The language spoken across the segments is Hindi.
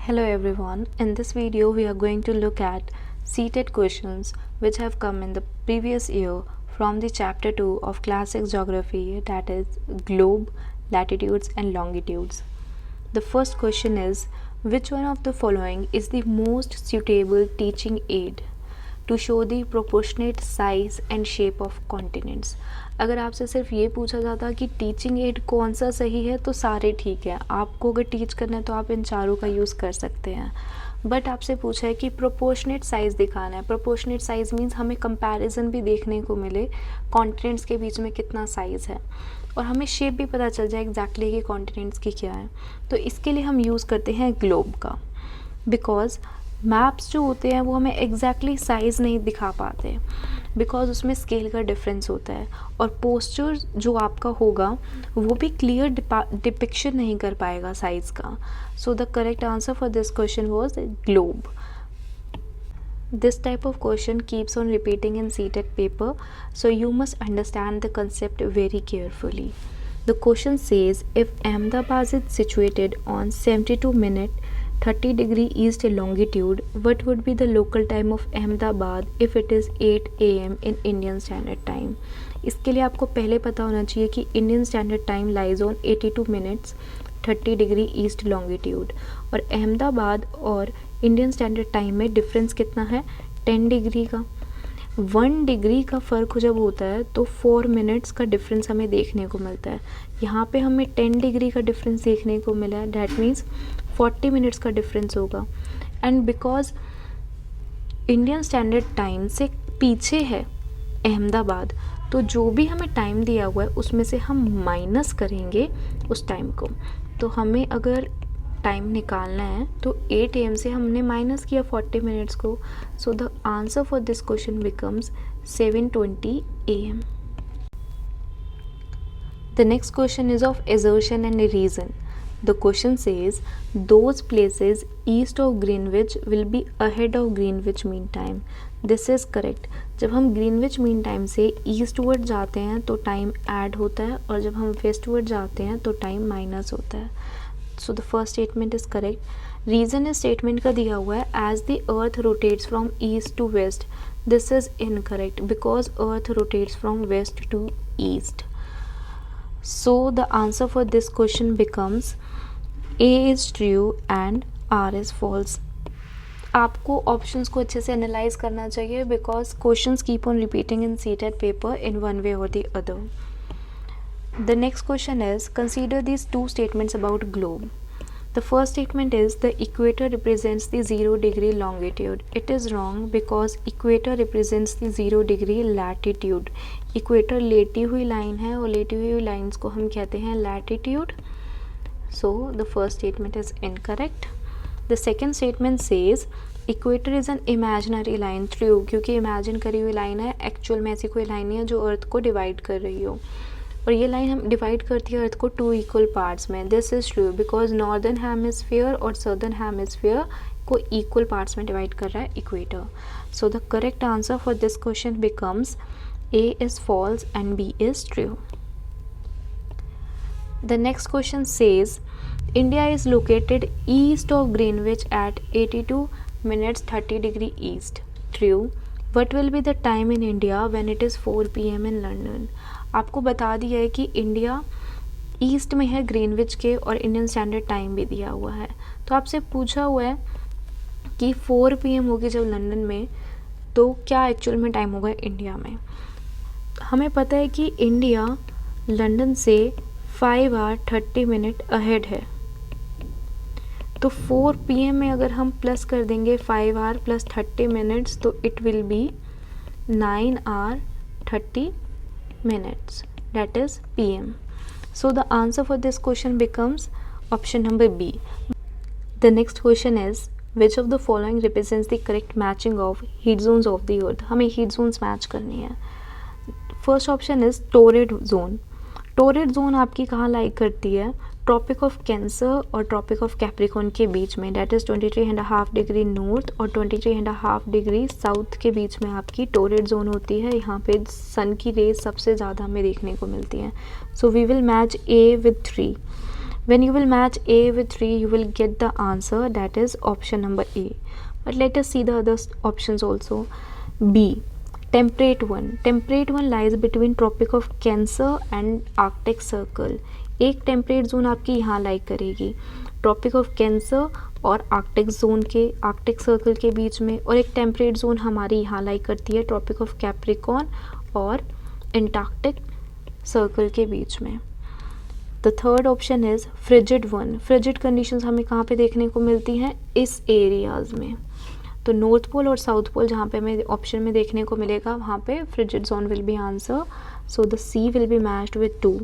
Hello everyone, in this video we are going to look at seated questions which have come in the previous year from the chapter 2 of classic geography, that is globe, latitudes and longitudes. The first question is, which one of the following is the most suitable teaching aid to show the proportionate size and shape of continents? अगर आपसे सिर्फ ये पूछा जाता कि टीचिंग एड कौन सा सही है तो सारे ठीक है, आपको अगर टीच करना है तो आप इन चारों का यूज़ कर सकते हैं. बट आपसे पूछा है कि प्रोपोर्शनेट साइज़ दिखाना है. प्रोपोर्शनेट साइज़ मीन्स हमें कंपैरिजन भी देखने को मिले कॉन्टिनेंट्स के बीच में कितना साइज़ है और हमें शेप भी पता चल जाए एग्जैक्टली कि कॉन्टिनेंट्स की क्या है. तो इसके लिए हम यूज़ करते हैं ग्लोब का, बिकॉज मैप्स जो होते हैं वो हमें एग्जैक्टली साइज़ नहीं दिखा पाते, बिकॉज उसमें स्केल का डिफरेंस होता है और पोस्चर जो आपका होगा वो भी क्लियर डिपिक्शन नहीं कर पाएगा साइज़ का. So the correct answer for this question was globe. This type of question keeps on repeating in CTET paper, so you must understand the concept very carefully. The question says, if Ahmedabad is situated on 72-minute 30-degree east longitude, what would be the local time of Ahmedabad if it is 8 AM in Indian Standard Time? इसके लिए आपको पहले पता होना चाहिए कि Indian standard time lies on 82 minutes 30 degree east longitude और अहमदाबाद और इंडियन स्टैंडर्ड टाइम में डिफरेंस कितना है 10 डिग्री का. 1 डिग्री का फ़र्क जब होता है तो 4 मिनट्स का डिफरेंस हमें देखने को मिलता है. यहाँ पे हमें 10 डिग्री का डिफरेंस देखने को मिला है, डैट मीन्स 40 मिनट्स का डिफरेंस होगा. And because Indian standard time से पीछे है अहमदाबाद, तो जो भी हमें टाइम दिया हुआ है उसमें से हम माइनस करेंगे उस टाइम को. तो हमें अगर टाइम निकालना है तो 8 AM से हमने माइनस किया 40 मिनट्स को. So the answer for this question becomes 7:20 AM. The next question is of assertion and reason. The question says, those places east of Greenwich will be ahead of Greenwich Mean Time. This is correct. जब हम Greenwich Mean Time से ईस्टवर्ड जाते हैं तो टाइम ऐड होता है और जब हम वेस्टवर्ड जाते हैं तो टाइम माइनस होता है. So the first statement is correct. Reason इस स्टेटमेंट का दिया हुआ है as the earth rotates from east to west. This is incorrect because earth rotates from west to east. So the answer for this question becomes A is true and R is false. आपको ऑप्शंस को अच्छे से एनालाइज करना चाहिए because questions keep on repeating in seated paper in one way और the other. The next question is, consider these two statements about globe. The first statement is the equator represents the 0-degree longitude. It is wrong because equator represents the 0-degree latitude. Equator लेटी हुई लाइन है और लेटी हुई लाइन्स को हम कहते हैं latitude. So the first statement is incorrect. The second statement says equator is an imaginary line. True, क्योंकि imagine करी हुई लाइन है, actual में ऐसी कोई लाइन नहीं है जो अर्थ को डिवाइड कर रही हो और ये लाइन हम डिवाइड करती है अर्थ को 2 इक्वल पार्ट्स में. This is true because northern hemisphere और सदर्न हेमिस्फीयर को इक्वल पार्ट्स में डिवाइड कर रहा है equator. So the correct answer for this question becomes A is false and B is true. The next question says, India is located east of Greenwich at 82 minutes 30 degree east. True. What will be the time in India when it is 4 PM in London? आपको बता दिया है कि इंडिया ईस्ट में है ग्रीनविच के और इंडियन स्टैंडर्ड टाइम भी दिया हुआ है. तो आपसे पूछा हुआ है कि 4 PM होगी जब लंदन में, तो क्या एक्चुअल में टाइम होगा इंडिया में. हमें पता है कि इंडिया लंदन से 5 hours 30 minutes अहेड है. तो 4 PM में अगर हम प्लस कर देंगे 5 hours plus 30 minutes तो it will be 9 hours 30 minutes, that is PM. So the answer for this question becomes option number B. The next question is, which of the following represents the correct matching of heat zones of the earth? हमें heat zones मैच करनी है. First option is torrid zone. Torrid zone आपकी कहाँ लाइक करती है? ट्रॉपिक ऑफ कैंसर और ट्रॉपिक ऑफ कैप्रिकॉर्न के बीच में, डैट इज़ 23.5 डिग्री नॉर्थ और 23.5 डिग्री साउथ के बीच में आपकी टोरेड जोन होती है. यहाँ पे सन की रेज सबसे ज़्यादा हमें देखने को मिलती हैं. So we will match A with 3. When you will match A with 3, you will get the answer, that is option number A. But let us see the other options also. B. Temperate one. Temperate one lies between Tropic of Cancer and Arctic Circle. एक टेम्परेट जोन आपकी यहाँ लाई करेगी ट्रॉपिक ऑफ कैंसर और आर्कटिक जोन के आर्कटिक सर्कल के बीच में, और एक टेम्परेट जोन हमारी यहाँ लाई करती है ट्रॉपिक ऑफ कैप्रिकॉर्न और एंटार्क्टिक सर्कल के बीच में. The third option is frigid one. Frigid conditions हमें कहाँ पे देखने को मिलती हैं, इस एरियाज में. तो नॉर्थ पोल और साउथ पोल जहाँ पे हमें ऑप्शन में देखने को मिलेगा वहाँ पे frigid zone will be answer. So the C will be matched with 2.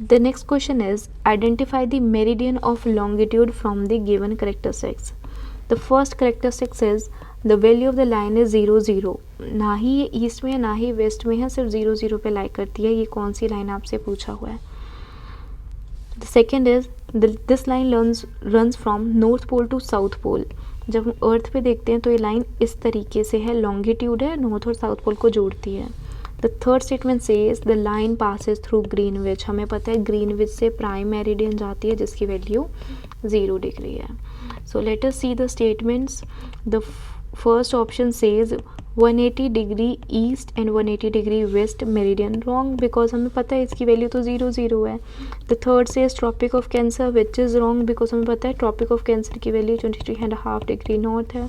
The next question is identify the meridian of longitude from the given characteristics. The first characteristics is the value of the line is 0 0. ना ही ये ईस्ट में है ना ही वेस्ट में है, सिर्फ 0 0 पे लाई करती है. ये कौन सी लाइन आपसे पूछा हुआ है. The second is this line runs from north pole to south pole. जब हम अर्थ पे देखते हैं तो ये लाइन इस तरीके से है, लॉन्गिट्यूड है, नॉर्थ और साउथ पोल को जोड़ती है. The third statement says the line passes through Greenwich. हमें पता है ग्रीनविच से प्राइम मेरिडियन जाती है जिसकी वैल्यू 0 डिग्री है. So let us see the statements. The first option says 180 degree east and 180 degree west meridian. Wrong, because हमें पता है इसकी वैल्यू तो 0 0 है. The third says tropic of cancer, which is wrong because हमें पता है ट्रॉपिक ऑफ कैंसर की वैल्यू 23.5 डिग्री नॉर्थ है.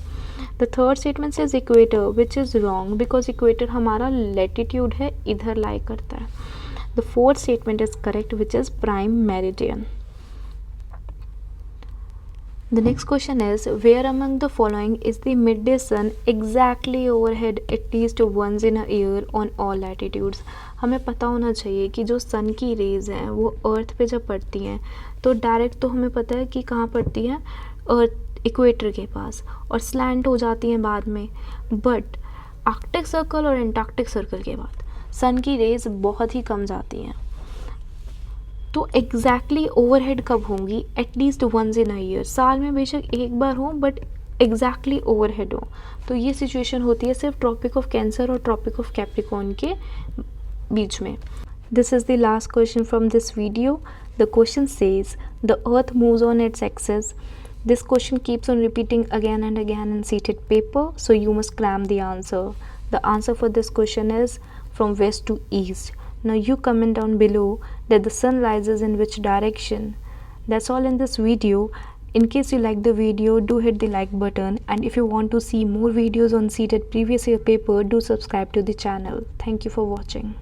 The third statement says equator, which is wrong because equator हमारा लैटिट्यूड है, इधर लाई करता है. The fourth statement is correct, which is prime meridian. The next question is where among the following is the midday sun exactly overhead at least once in a year on all latitudes. हमें पता होना चाहिए कि जो सन की रेज हैं वो अर्थ पे जब पड़ती हैं तो डायरेक्ट तो हमें पता है कि कहाँ पड़ती हैं, अर्थ इक्वेटर के पास, और स्लैंट हो जाती हैं बाद में. बट आर्कटिक सर्कल और एंटार्क्टिक सर्कल के बाद सन की रेज बहुत ही कम जाती हैं. तो एग्जैक्टली ओवरहेड कब होंगी, at least once in a year. साल में बेशक एक बार हो बट एग्जैक्टली ओवरहेड हो. तो ये सिचुएशन होती है सिर्फ ट्रॉपिक ऑफ कैंसर और ट्रॉपिक ऑफ कैप्रिकॉर्न के बीच में. This is the last question from this video. The question says the earth moves on its axis. This question keeps on repeating again and again in seated paper, so you must cram the answer. The answer for this question is from west to east. Now you comment down below that the sun rises in which direction. That's all in this video. In case you like the video, do hit the like button, and if you want to see more videos on seated previous year paper, do subscribe to the channel. Thank you for watching.